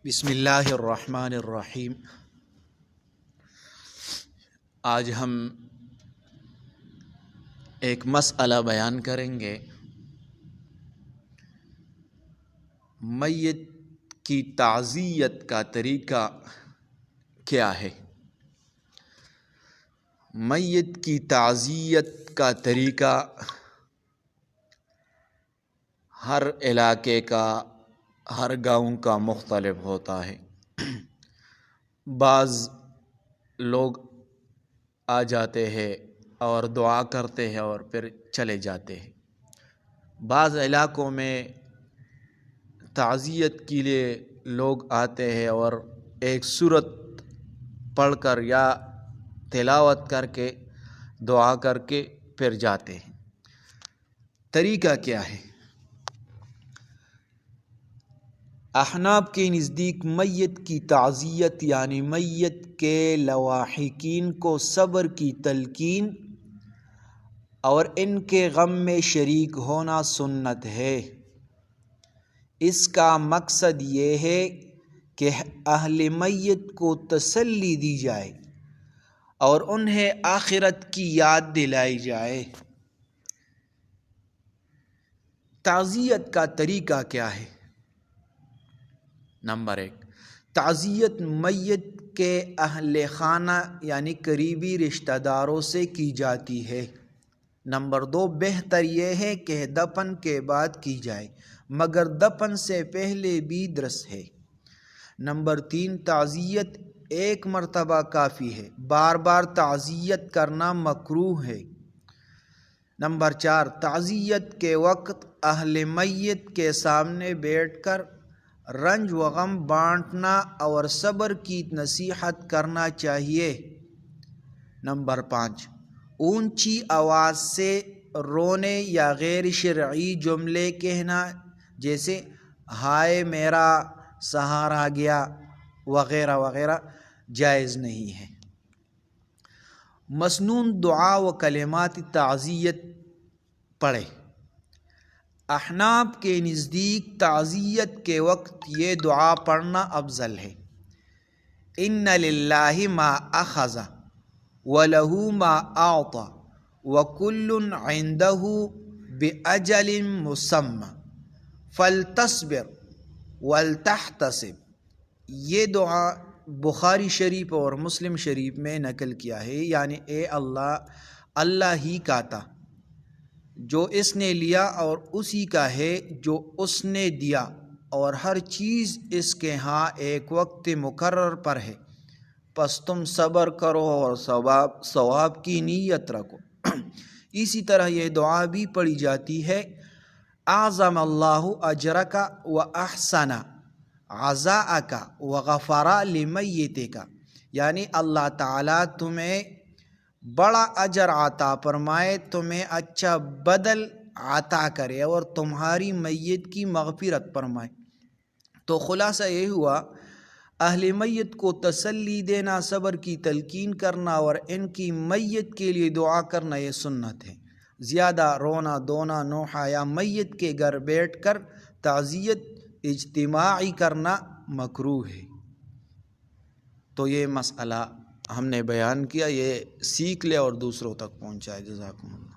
بسم اللہ الرحمن الرحیم۔ آج ہم ایک مسئلہ بیان کریں گے، میت کی تعزیت کا طریقہ کیا ہے۔ میت کی تعزیت کا طریقہ ہر علاقے کا، ہر گاؤں کا مختلف ہوتا ہے۔ بعض لوگ آ جاتے ہیں اور دعا کرتے ہیں اور پھر چلے جاتے ہیں۔ بعض علاقوں میں تعزیت کے لیے لوگ آتے ہیں اور ایک سورت پڑھ کر یا تلاوت کر کے دعا کر کے پھر جاتے ہیں۔ طریقہ کیا ہے؟ احناف کے نزدیک میت کی تعزیت یعنی میت کے لواحقین کو صبر کی تلقین اور ان کے غم میں شریک ہونا سنت ہے۔ اس کا مقصد یہ ہے کہ اہل میت کو تسلی دی جائے اور انہیں آخرت کی یاد دلائی جائے۔ تعزیت کا طریقہ کیا ہے؟ نمبر 1، تعزیت میت کے اہل خانہ یعنی قریبی رشتہ داروں سے کی جاتی ہے۔ نمبر 2، بہتر یہ ہے کہ دفن کے بعد کی جائے مگر دفن سے پہلے بھی درست ہے۔ نمبر 3، تعزیت ایک مرتبہ کافی ہے، بار بار تعزیت کرنا مکروہ ہے۔ نمبر 4، تعزیت کے وقت اہل میت کے سامنے بیٹھ کر رنج و غم بانٹنا اور صبر کی نصیحت کرنا چاہیے۔ نمبر 5، اونچی آواز سے رونے یا غیر شرعی جملے کہنا جیسے ہائے میرا سہارا گیا وغیرہ وغیرہ جائز نہیں ہے۔ مسنون دعا و کلمات تعزیت پڑھے۔ احناف کے نزدیک تعزیت کے وقت یہ دعا پڑھنا افضل ہے۔ ان للہ ما اخذ ولہ ما اعطى وکل عندہ باجل مسمى فلتصبر ولتحتسب۔ یہ دعا بخاری شریف اور مسلم شریف میں نقل کیا ہے، یعنی اے اللہ ہی کا تھا جو اس نے لیا اور اسی کا ہے جو اس نے دیا، اور ہر چیز اس کے ہاں ایک وقت مقرر پر ہے، پس تم صبر کرو اور ثواب کی نیت رکھو۔ اسی طرح یہ دعا بھی پڑھی جاتی ہے، اعظم اللہ اجرک و احسن عزاءک و غفر لمیتک، یعنی اللہ تعالیٰ تمہیں بڑا اجر عطا فرمائے، تمہیں اچھا بدل عطا کرے اور تمہاری میت کی مغفرت فرمائے۔ تو خلاصہ یہ ہوا، اہل میت کو تسلی دینا، صبر کی تلقین کرنا اور ان کی میت کے لیے دعا کرنا یہ سنت ہے۔ زیادہ رونا دھونا نوحہ یا میت کے گھر بیٹھ کر تعزیت اجتماعی کرنا مکروہ ہے۔ تو یہ مسئلہ ہم نے بیان کیا، یہ سیکھ لے اور دوسروں تک پہنچائے۔ جزاکم اللہ۔